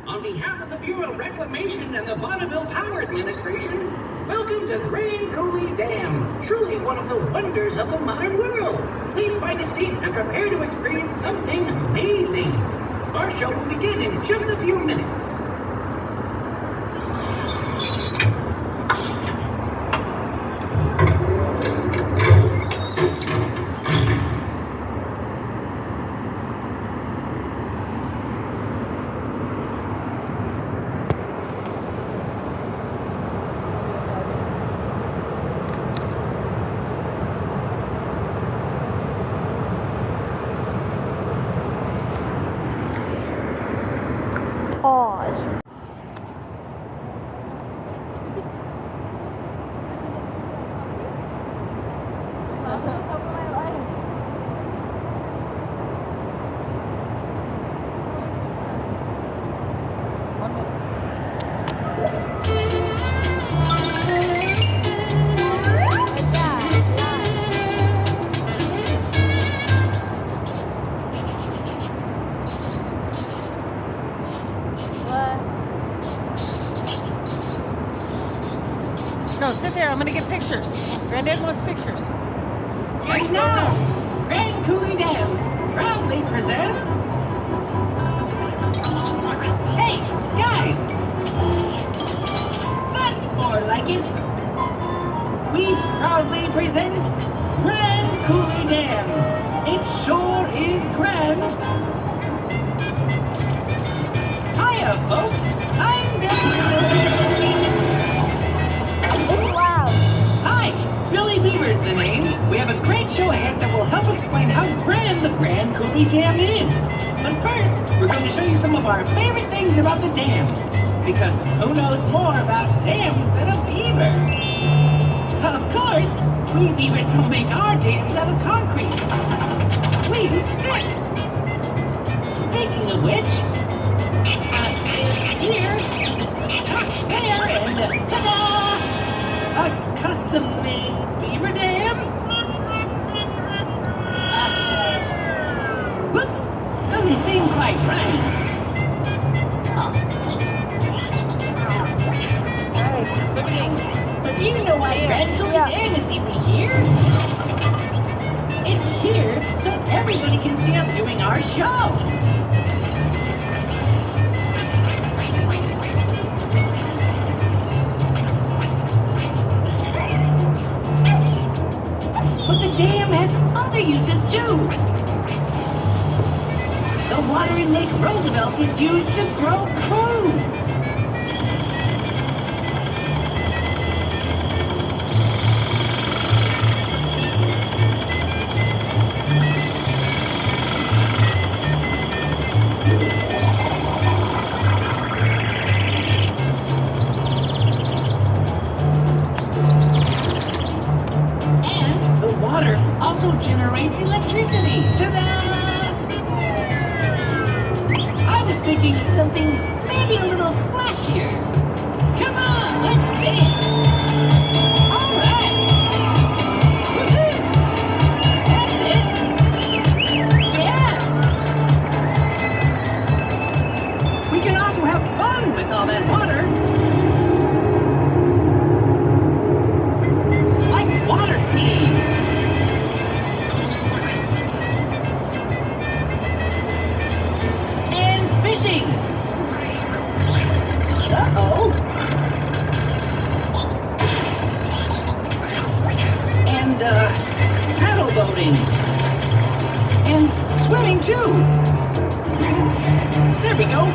On behalf of the Bureau of Reclamation and the Bonneville Power Administration, welcome to Grand Coulee Dam, truly one of the wonders of the modern world. Please find a seat and prepare to experience something amazing. Our show will begin in just a few minutes. Pause. No, sit there. I'm going to get pictures. Granddad wants pictures. And now, Grand Coulee Dam proudly presents... Hey, guys! That's more like it! We proudly present Grand Coulee Dam. It sure is grand! Hiya, folks! I'm It's loud. Hi, Billy Beaver's the name. We have a great show ahead that will help explain how grand the Grand Coulee Dam is. But first, we're going to show you some of our favorite things about the dam. Because who knows more about dams than a beaver? Of course, we beavers don't make our dams out of concrete. We use sticks. Speaking of which, here, there, and ta-da! A custom-made beaver dam? Whoops! Doesn't seem quite right. But do you know why Grand Coulee Dam is even here? It's here so everybody can see us doing our show. But the dam has other uses too. The water in Lake Roosevelt is used to grow food. Also generates electricity. Ta-da! I was thinking of something maybe a little flashier. Come on, let's dance. All right. Woohoo! That's it. Yeah. We can also have fun with all that water. Like water skiing. Fishing! Uh-oh! And, paddle boating. And swimming, too. There we go.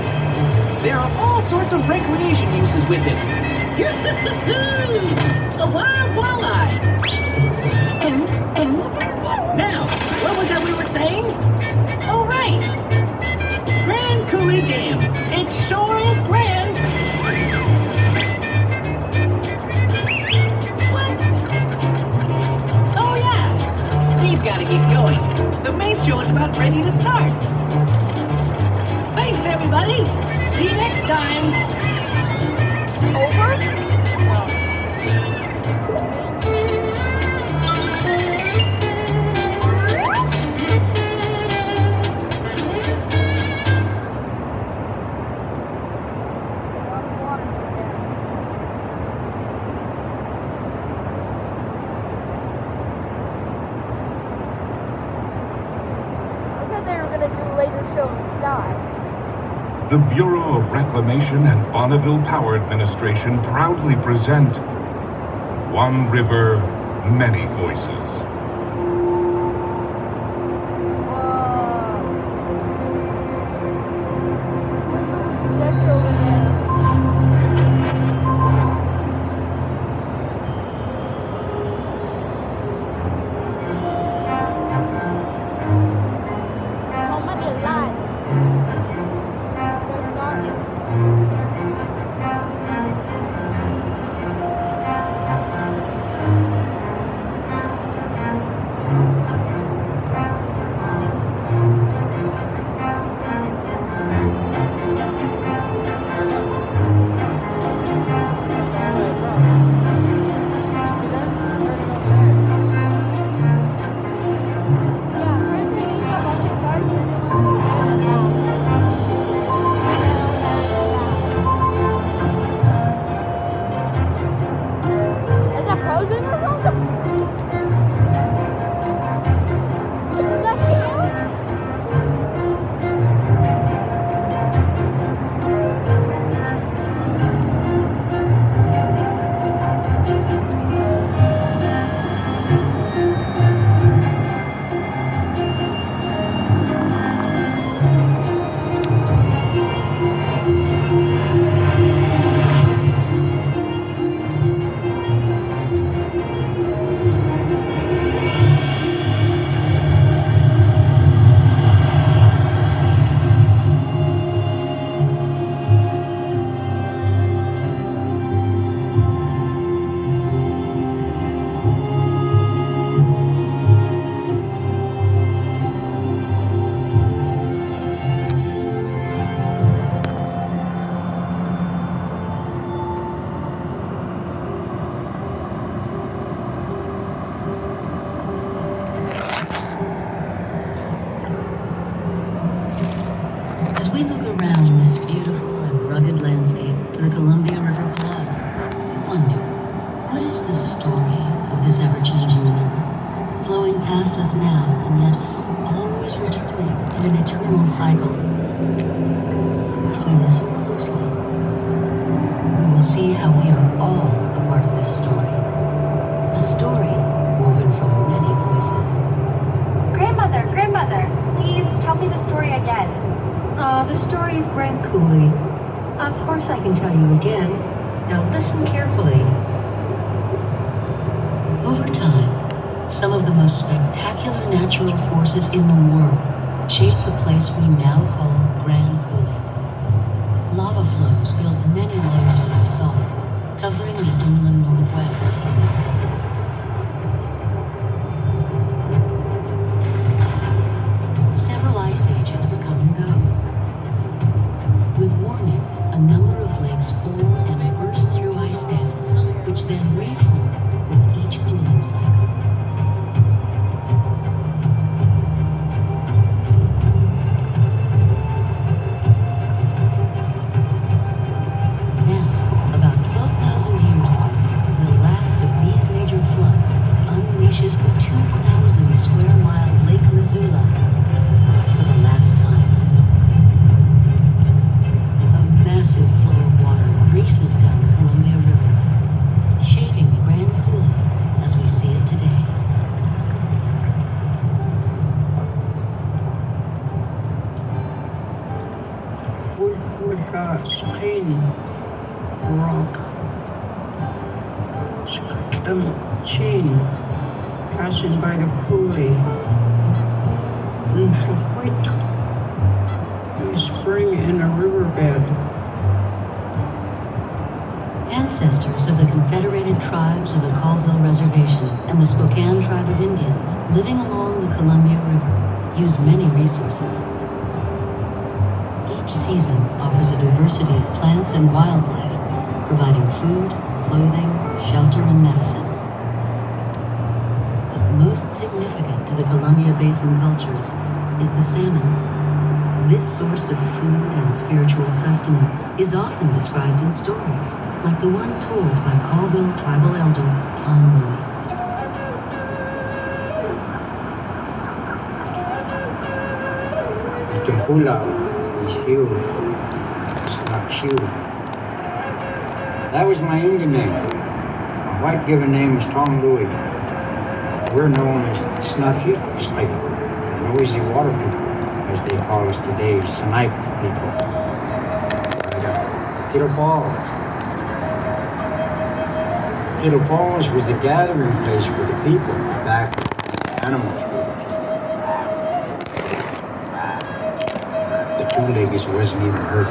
There are all sorts of recreation uses with it. A wild walleye! Now, what was that we were saying? Oh, right! Grand Coulee Dam. It sure is grand. What? Oh yeah. We've got to get going. The main show is about ready to start. Thanks everybody. See you next time. Over? laser show in the sky. The Bureau of Reclamation and Bonneville Power Administration proudly present One River, Many Voices. Whoa. Look over there. So many lights. They're starting. Yeah, first they need a bunch of stars and then we'll go down and down. Is that frozen or something? Is that real? As we look around this beautiful and rugged landscape to the Columbia River below, we wonder, what is the story of this ever-changing river, flowing past us now and yet always returning in an eternal cycle? If we listen closely, we will see how we are all a part of this story, a story woven from many voices. Grandmother, please tell me the story again. The story of Grand Coulee. Of course I can tell you again. Now listen carefully. Over time, some of the most spectacular natural forces in the world shaped the place we now call Grand Coulee. Lava flows built many layers of basalt, covering the inland northwest. Several ice ages come and go. With warming, a number of lakes form and burst through ice dams, which then reform with each cooling cycle. Then, about 12,000 years ago, the last of these major floods unleashes the 2,000 square mile Lake Missoula for the last time. A massive flow of water races down the Columbia River, shaping the Grand Coulee as we see it today. Skin rock chain passing by the Coulee and white a spring in a riverbed. Ancestors of the Confederated Tribes of the Colville Reservation and the Spokane Tribe of Indians living along the Columbia River use many resources. Each season offers a diversity of plants and wildlife, providing food, clothing, shelter, and medicine. But most significant to the Columbia Basin cultures is the salmon. This source of food and spiritual sustenance is often described in stories, like the one told by Colville tribal elder Tom Louis. The Kula, Isiu, Snakshu. That was my Indian name. My white given name is Tom Louis. We're known as Snakshu, noisy water people, as they call us today, snipe people. Kettle Falls. Kettle Falls was the gathering place for the people back when the animals were the people. The two-leggeds wasn't even hurt.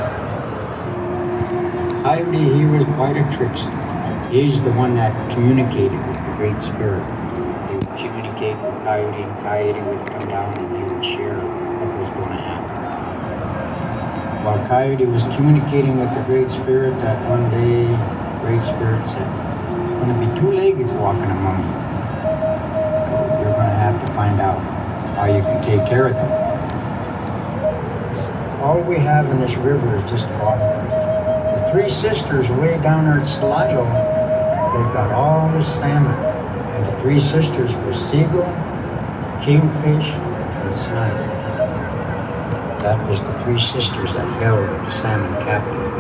Coyote, he was quite a trickster. He's the one that communicated with the Great Spirit. They would communicate with Coyote, and Coyote would come down and he would share what was going to happen. While Coyote was communicating with the Great Spirit, that one day, the Great Spirit said, "There's going to be two-leggeds walking among you. You're going to have to find out how you can take care of them." All we have in this river is just water. The three sisters way down there at Salado, they've got all the salmon. And the three sisters were seagull, kingfish, and snipe. That was the three sisters that held the salmon captive.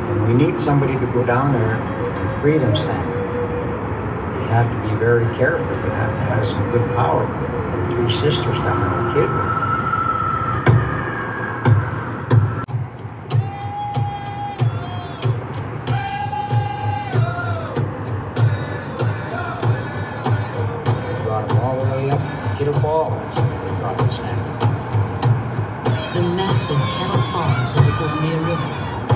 And we need somebody to go down there and free them salmon. You have to be very careful. You have to have some good power. The three sisters down there were killed. The massive Kettle Falls of the Columbia River,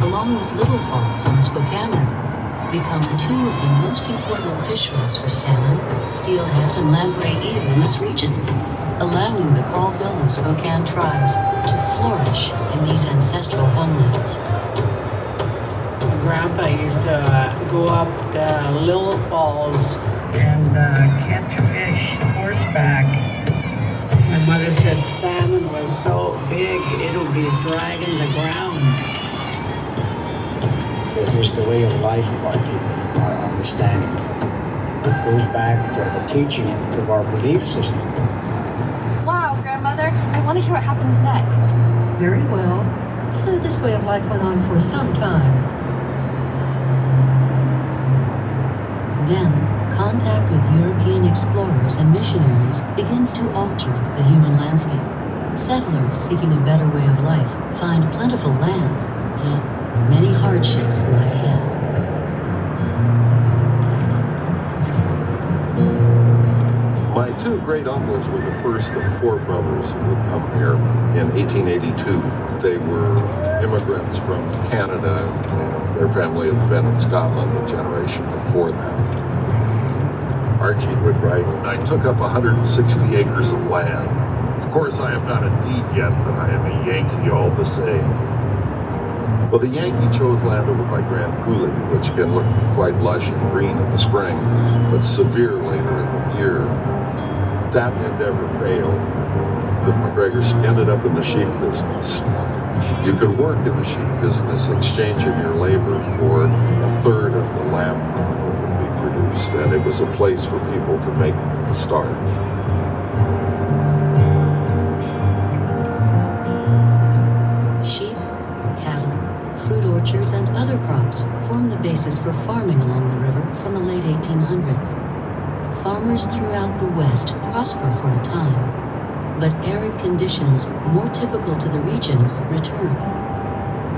along with little falls on the Spokane River, become two of the most important fisheries for salmon, steelhead, and lamprey eel in this region, allowing the Colville and Spokane tribes to flourish in these ancestral homelands. Grandpa used to go up the Little Falls and catch fish horseback. My mother said salmon was so big it'll be dragging the ground. It was the way of life of our people, our understanding. It goes back to the teaching of our belief system. Wow, Grandmother, I want to hear what happens next. Very well. So this way of life went on for some time. Then, contact with European explorers and missionaries begins to alter the human landscape. Settlers seeking a better way of life find plentiful land, yet many hardships lie ahead. My two great uncles were the first of four brothers who would come here in 1882. They were immigrants from Canada, and their family had been in Scotland a generation before that. Archie would write, "I took up 160 acres of land. Of course, I am not a deed yet, but I am a Yankee all the same." Well, the Yankee chose land over by Grand Coulee, which can look quite lush and green in the spring, but severe later in the year. That endeavor failed. The McGregors ended up in the sheep business. You could work in the sheep business exchanging your labor for a third of the lamb that would be produced, and it was a place for people to make a start. Sheep, cattle, fruit orchards, and other crops formed the basis for farming along the river from the late 1800s. Farmers throughout the West prospered for a time, but arid conditions more typical to the region returned.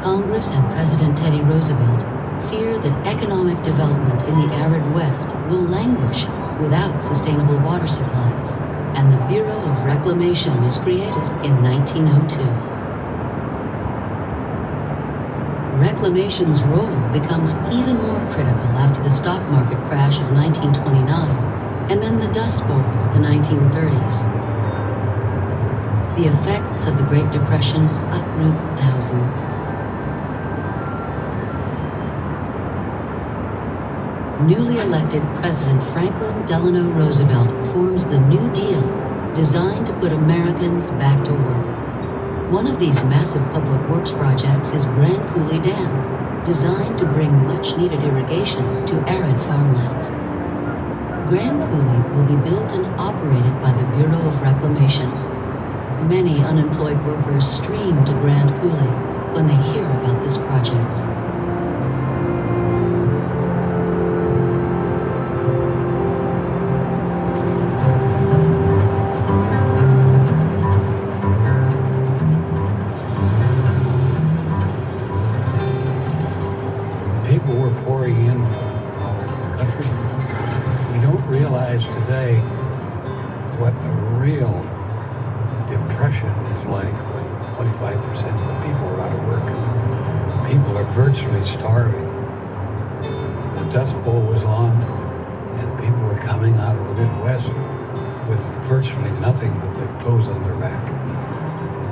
Congress and President Teddy Roosevelt fear that economic development in the arid West will languish without sustainable water supplies, and the Bureau of Reclamation is created in 1902. Reclamation's role becomes even more critical after the stock market crash of 1929 and then the Dust Bowl of the 1930s. The effects of the Great Depression uproot thousands. Newly elected President Franklin Delano Roosevelt forms the New Deal, designed to put Americans back to work. One of these massive public works projects is Grand Coulee Dam, designed to bring much-needed irrigation to arid farmlands. Grand Coulee will be built and operated by the Bureau of Reclamation. Many unemployed workers stream to Grand Coulee when they hear about this project. People were pouring in from all over the country. We don't realize today what a real depression is like when 25% of the people are out of work and people are virtually starving. The Dust Bowl was on and people were coming out of the Midwest with virtually nothing but the clothes on their back.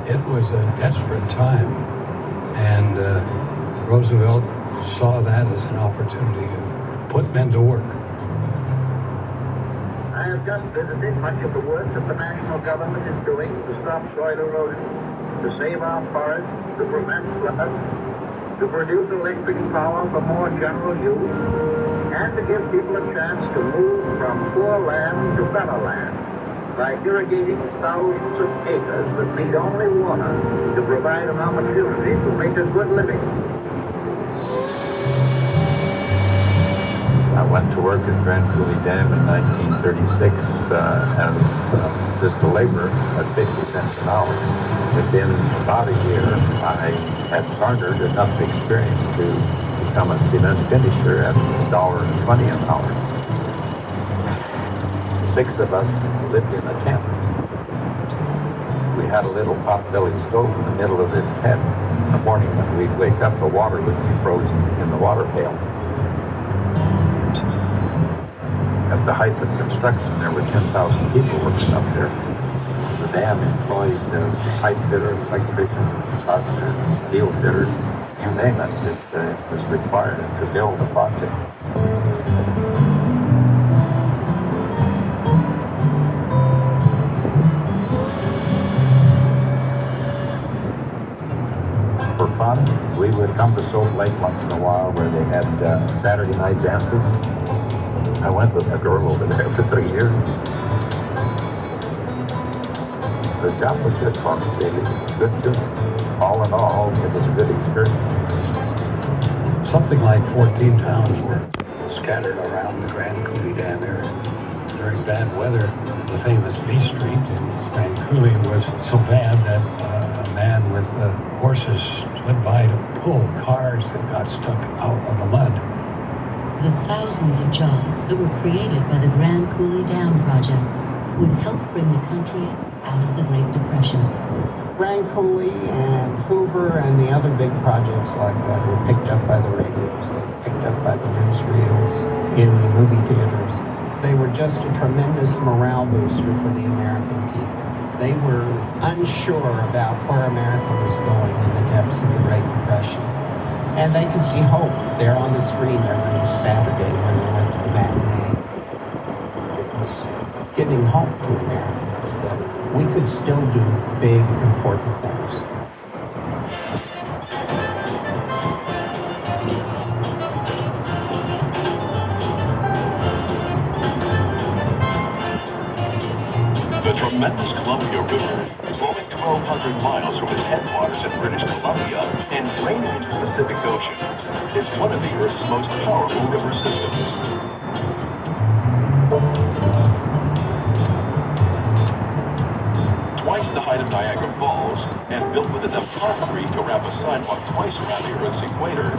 It was a desperate time, and Roosevelt saw that as an opportunity to put men to work. I have just visited much of the work that the national government is doing to stop soil erosion, to save our forests, to prevent floods, to produce electric power for more general use, and to give people a chance to move from poor land to better land by irrigating thousands of acres that need only water to provide an opportunity to make a good living. I went to work at Grand Coulee Dam in 1936 as just a laborer at 50 cents an hour. Within about a year, I had garnered enough experience to become a cement finisher at $1.20 an hour. 6 of us lived in a tent. We had a little pot-bellied stove in the middle of this tent. In the morning when we'd wake up, the water would be frozen in the water pail. At the height of construction, there were 10,000 people working up there. The dam employed pipe fitters, electricians, carpenters, steel fitters, you name it. It was required to build the project. For fun, we would come to Salt Lake once in a while where they had Saturday night dances. I went with a girl over there for 3 years. The job was good for me, really. Good too. All in all, it was a good experience. Something like 14 towns were scattered around the Grand Coulee Dam area. During bad weather, the famous B Street in Grand Coulee was so bad that a man with horses stood by to pull cars that got stuck out of the mud. The thousands of jobs that were created by the Grand Coulee Dam project would help bring the country out of the Great Depression. Grand Coulee and Hoover and the other big projects like that were picked up by the radios. They were picked up by the newsreels in the movie theaters. They were just a tremendous morale booster for the American people. They were unsure about where America was going in the depths of the Great Depression. And they could see hope there on the screen every Saturday when they went to the matinee. It was giving hope to Americans that we could still do big, important things. The tremendous Columbia River, flowing 1,200 miles from its headwaters in British Columbia and draining into the Pacific Ocean, is one of the Earth's most powerful river systems. Twice the height of Niagara Falls, and built with enough concrete to wrap a sidewalk twice around the Earth's equator,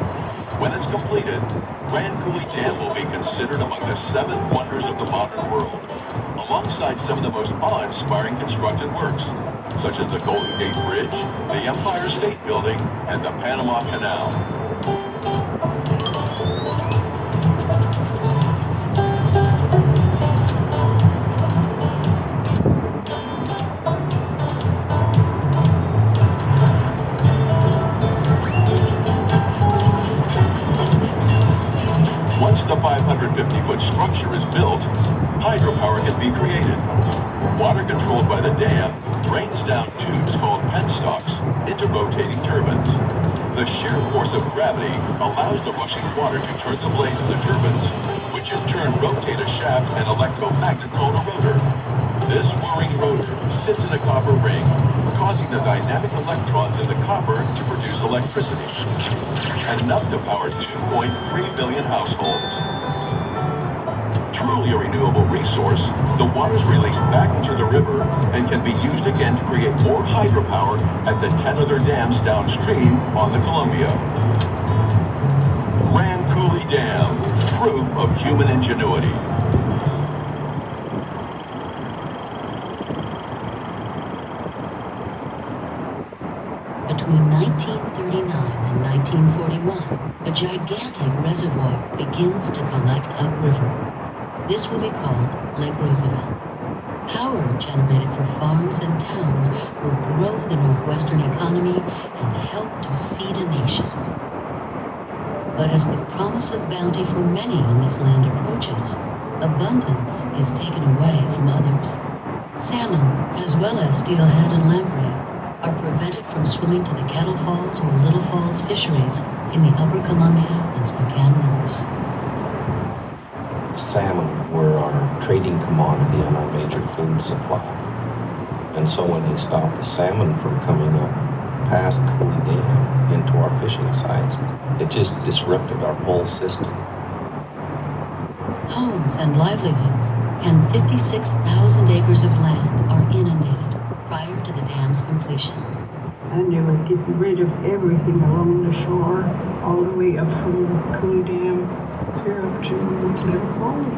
when it's completed, Grand Coulee Dam will be considered among the 7 wonders of the modern world, alongside some of the most awe-inspiring constructed works, such as the Golden Gate Bridge, the Empire State Building, and the Panama Canal. Once the 550-foot structure is built, hydropower can be created. Water controlled by the dam drains down tubes called penstocks into rotating turbines. The sheer force of gravity allows the rushing water to turn the blades of the turbines, which in turn rotate a shaft and electromagnet called a rotor. This whirring rotor sits in a copper ring, causing the dynamic electrons in the copper to produce electricity, enough to power 2.3 billion households. Truly a renewable resource, the water is released back into the river and can be used again to create more hydropower at the 10 other dams downstream on the Columbia. Grand Coulee Dam, proof of human ingenuity. Between 1939 and 1941, a gigantic reservoir begins to collect upriver. This will be called Lake Roosevelt. Power generated for farms and towns will grow the Northwestern economy and help to feed a nation. But as the promise of bounty for many on this land approaches, abundance is taken away from others. Salmon, as well as steelhead and lamprey, are prevented from swimming to the Kettle Falls or Little Falls fisheries in the Upper Columbia and Spokane rivers. Salmon were our trading commodity and our major food supply. And so when they stopped the salmon from coming up past Coulee Dam into our fishing sites, it just disrupted our whole system. Homes and livelihoods and 56,000 acres of land are inundated prior to the dam's completion. And they were getting rid of everything along the shore, all the way up from the Coulee Dam, clear up to Little Falls.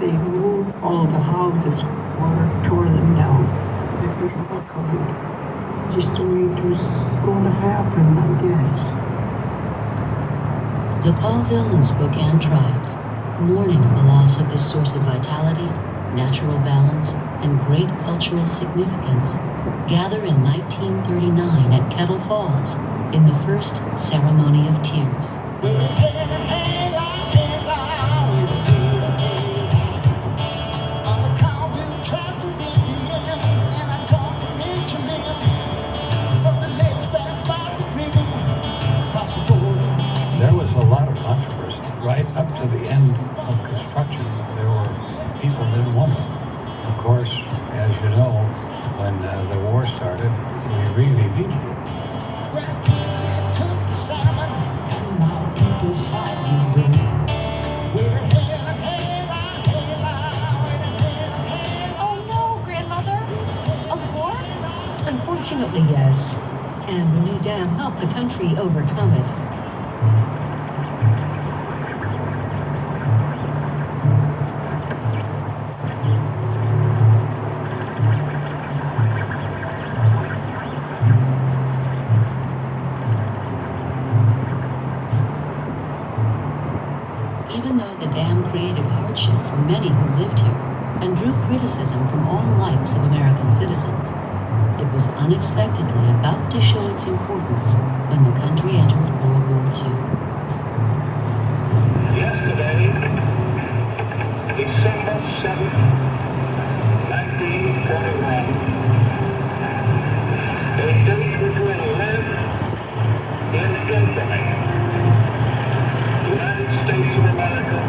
They moved all the houses, water tore them down. It was all covered. Just the way it was going to happen, I guess. The Colville and Spokane tribes, mourning the loss of this source of vitality, natural balance, and great cultural significance, gather in 1939 at Kettle Falls in the first Ceremony of Tears. There was a lot of controversy. Right up to the end of construction, there were people that didn't want it. Of course, as you know, when the war started, we really needed it. Oh no, grandmother! A war? Unfortunately, yes. And the new dam helped the country overcome it. Even though the dam created hardship for many who lived here and drew criticism from all likes of American citizens, it was unexpectedly about to show its importance when the country entered World War II. Yesterday, December 7th, 1941, a date which will live in infamy. The United States of America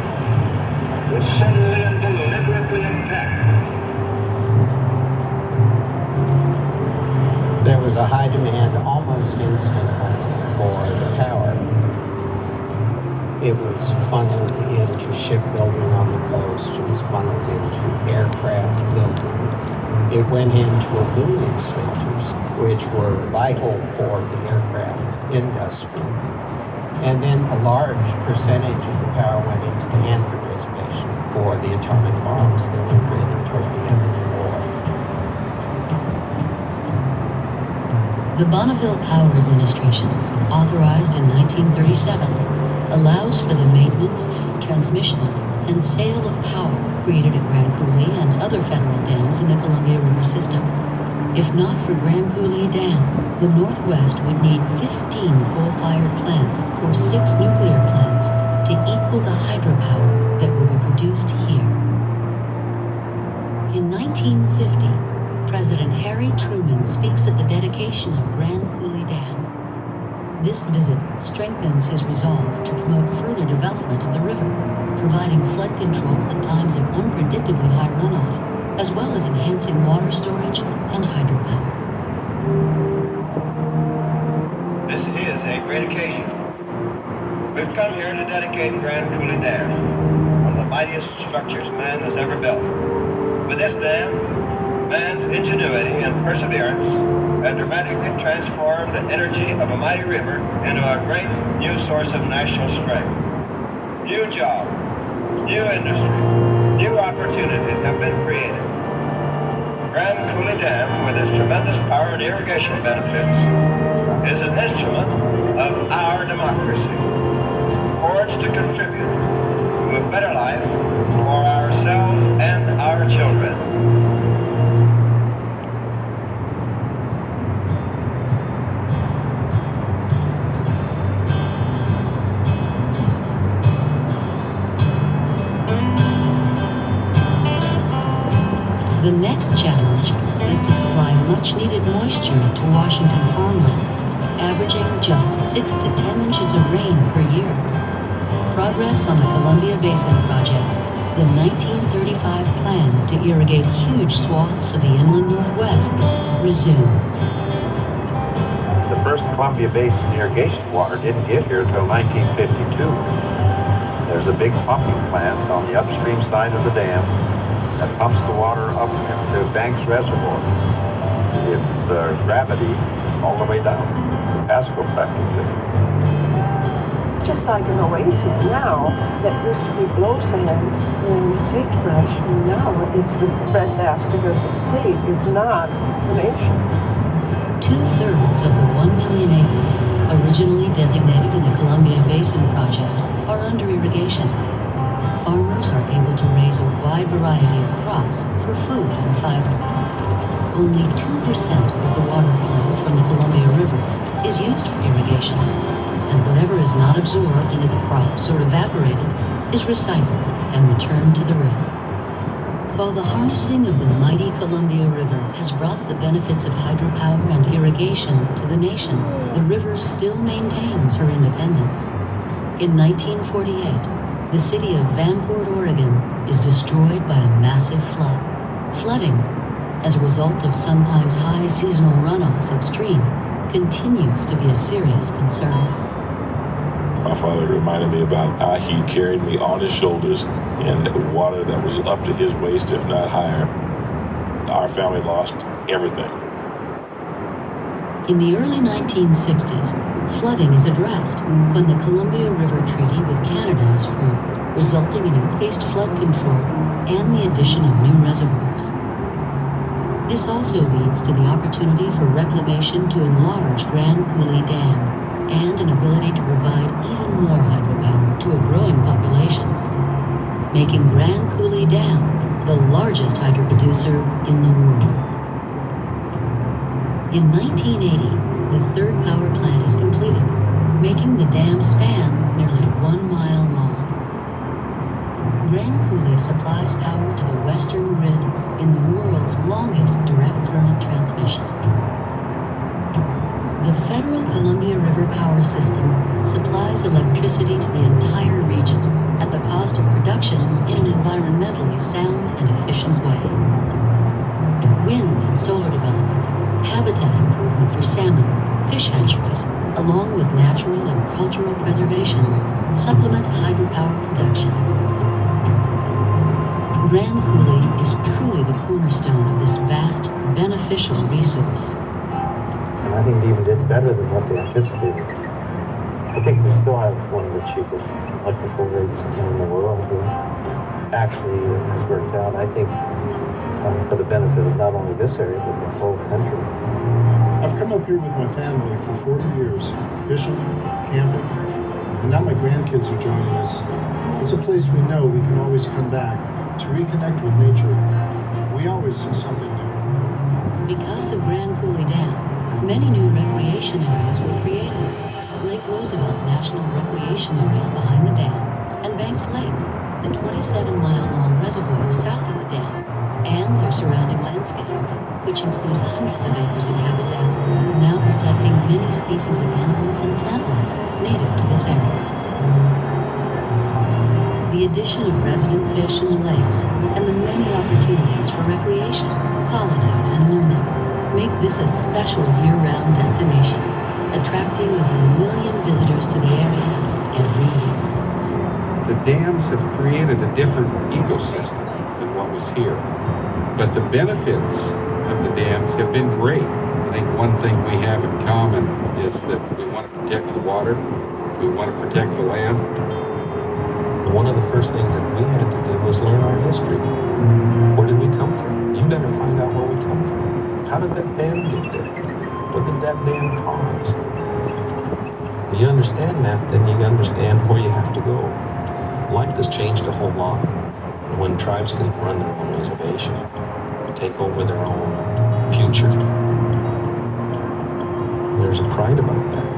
was suddenly and deliberately attacked. There was a high demand almost instantly for the power. It was funneled into shipbuilding on the coast. It was funneled into aircraft building. It went into aluminum smelters, which were vital for the aircraft industry. And then a large percentage of the power went into the Hanford Reservation for the atomic bombs that were created toward the end of the war. The Bonneville Power Administration, authorized in 1937, allows for the maintenance, transmission, and sale of power created at Grand Coulee and other federal dams in the Columbia River system. If not for Grand Coulee Dam, the Northwest would need 15 coal-fired plants or 6 nuclear plants to equal the hydropower that will be produced here. In 1950, President Harry Truman speaks at the dedication of Grand Coulee Dam. This visit strengthens his resolve to promote further development of the river, providing flood control at times of unpredictably high runoff as well as enhancing water storage and hydropower. This is a great occasion. We've come here to dedicate Grand Coulee Dam, one of the mightiest structures man has ever built. With this dam, man's ingenuity and perseverance have dramatically transformed the energy of a mighty river into a great new source of national strength. New jobs, new industry, new opportunities have been created. Grand Coulee Dam, with its tremendous power and irrigation benefits, is an instrument of our democracy, forged to contribute to a better life for ourselves and our children. The next challenge is to supply much-needed moisture to Washington farmland, averaging just 6 to 10 inches of rain per year. Progress on the Columbia Basin Project, the 1935 plan to irrigate huge swaths of the inland Northwest, resumes. The first Columbia Basin irrigation water didn't get here until 1952. There's a big pumping plant on the upstream side of the dam that pumps the water up into Banks Reservoir. It's gravity all the way down to Pasco practically. Just like an oasis now that used to be blow sand and sagebrush, and now it's the breadbasket of the state, if not the nation. 2/3 of the 1 million acres originally designated in the Columbia Basin Project are under irrigation. Farmers are able to raise a wide variety of crops for food and fiber. Only 2% of the water flow from the Columbia River is used for irrigation, and whatever is not absorbed into the crops or evaporated is recycled and returned to the river. While the harnessing of the mighty Columbia River has brought the benefits of hydropower and irrigation to the nation, the river still maintains her independence. In 1948, the city of Vanport, Oregon, is destroyed by a massive flood. Flooding, as a result of sometimes high seasonal runoff upstream, continues to be a serious concern. My father reminded me about how he carried me on his shoulders in water that was up to his waist, if not higher. Our family lost everything. In the early 1960s, flooding is addressed when the Columbia River Treaty with Canada is formed, resulting in increased flood control and the addition of new reservoirs. This also leads to the opportunity for reclamation to enlarge Grand Coulee Dam and an ability to provide even more hydropower to a growing population, making Grand Coulee Dam the largest hydro producer in the world. In 1980, the third power plant is completed, making the dam span nearly 1 mile long. Grand Coulee supplies power to the western grid in the world's longest direct current transmission. The federal Columbia River power system supplies electricity to the entire region at the cost of production in an environmentally sound and efficient way. Wind and solar development, habitat improvement for salmon, fish hatcheries, along with natural and cultural preservation, supplement hydropower production. Grand Coulee is truly the cornerstone of this vast, beneficial resource. And I think they even did better than what they anticipated. I think we still have one of the cheapest electrical rates in the world. And actually, it has worked out, I think, for the benefit of not only this area, but the whole country. I've come up here with my family for 40 years, fishing, camping, and now my grandkids are joining us. It's a place we know we can always come back to reconnect with nature. We always see something new. Because of Grand Coulee Dam, many new recreation areas were created. Lake Roosevelt National Recreation Area behind the dam, and Banks Lake, the 27-mile-long reservoir south of the dam, and their surrounding landscapes, which include hundreds of acres of habitat, now protecting many species of animals and plant life native to this area. the addition of resident fish in the lakes, and the many opportunities for recreation, solitude, and learning make this a special year-round destination, attracting over 1 million visitors to the area every year. The dams have created a different ecosystem than what was here. But the benefits of the dams have been great. I think one thing we have in common is that we want to protect the water, we want to protect the land. One of the first things that we had to do was learn our history. Where did we come from? You better find out where we come from. How did that dam get there? What did that dam cause? When you understand that, then you understand where you have to go. Life has changed a whole lot. When tribes can run their own reservation, take over their own future, there's a pride about that.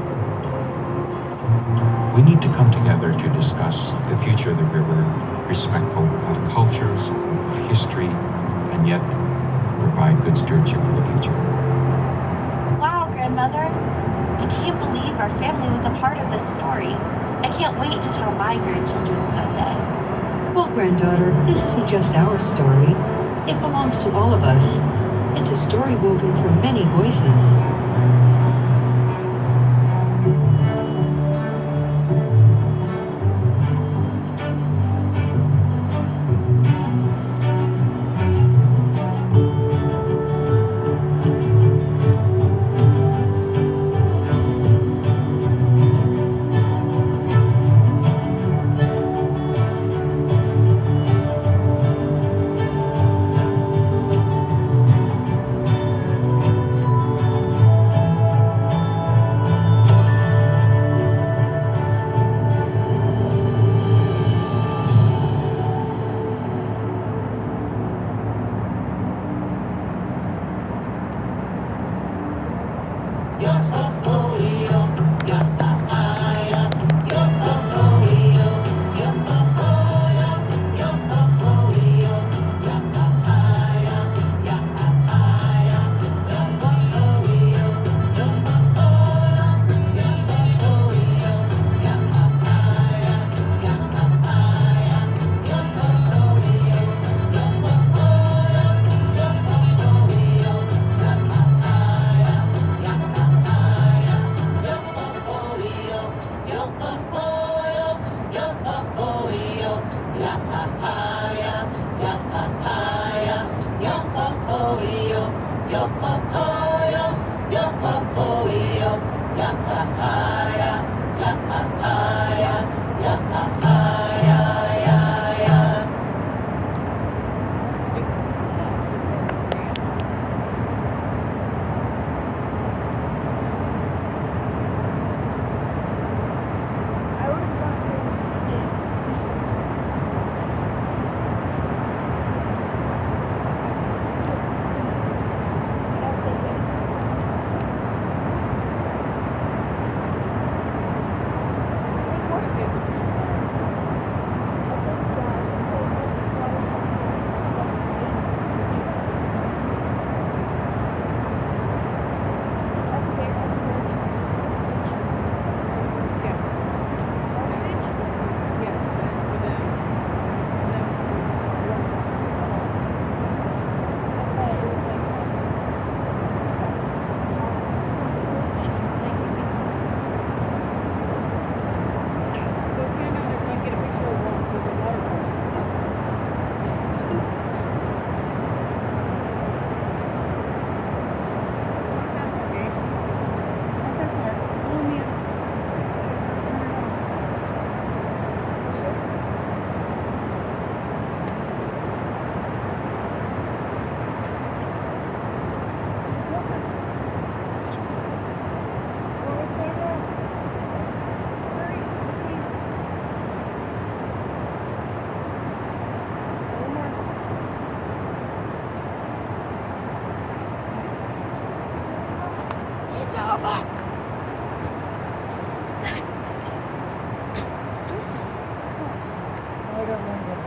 We need to come together to discuss the future of the river, respectful of cultures, of history, and yet provide good stewardship for the future. Wow, grandmother. I can't believe our family was a part of this story. I can't wait to tell my grandchildren someday. Well, granddaughter, this isn't just our story. It belongs to all of us. It's a story woven from many voices.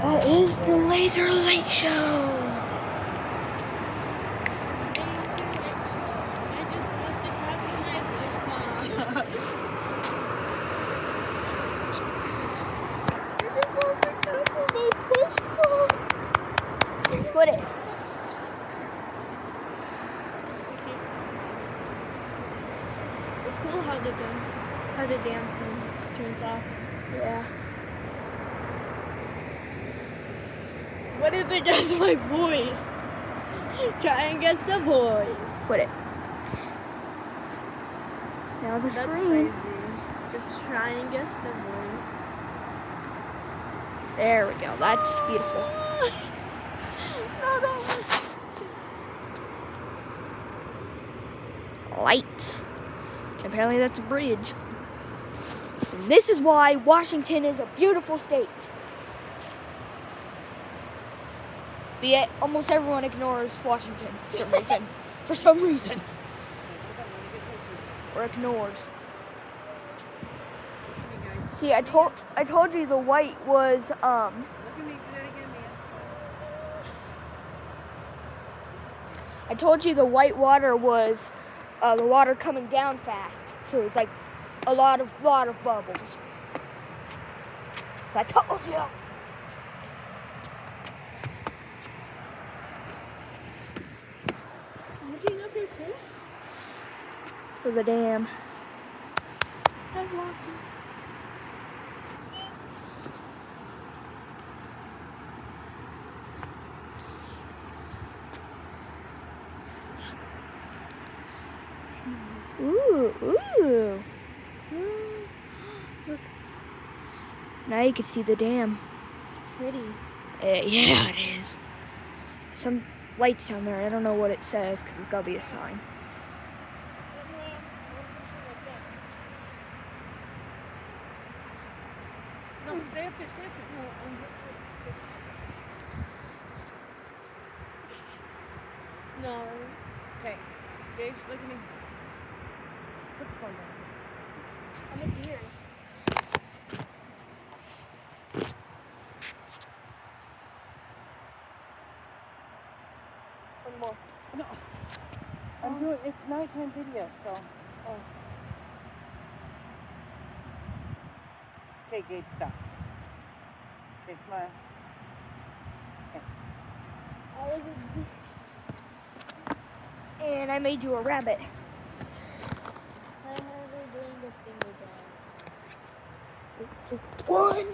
That is the Laser Light Show. This is also Put it. It's cool how the dam turns off. Yeah. What if it does my voice? Try and guess the voice. Put it. Now the screen. That's crazy. Just try and guess the voice. There we go. That's beautiful. No, that one. Lights. Apparently that's a bridge. And this is why Washington is a beautiful state. But yet, almost everyone ignores Washington for some reason. For some reason. Or ignored. See, I told you the white was Look at me, do that again, Mia. I told you the white water was the water coming down fast. So it was like a lot of bubbles. So I told you. Looking up here too? For the dam. I'm walking. Ooh. Look. Now you can see the dam. It's pretty. Yeah, it is. Some lights down there. I don't know what it says because it's got to be a sign. No, stay up there. No. Okay, Gage, look at me. Put the phone down. I'm a deer. One more. No. I'm doing, it's nighttime video, so. Oh. Okay, Gage, stop. Okay, smile. Okay. And I made you a rabbit. One.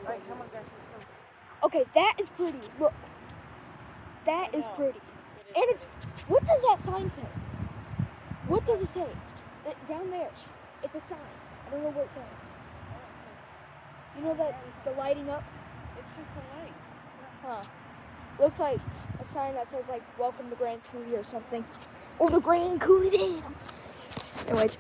Alright, come on, guys. Okay, that is pretty. Look. That is pretty. And it's, what does that sign say? What does it say? Down there. It's a sign. I don't know what it says. You know that the lighting up? It's just a light. Huh. Looks like a sign that says like welcome to Grand Coulee or something. Or the Grand Coulee Dam. Anyways.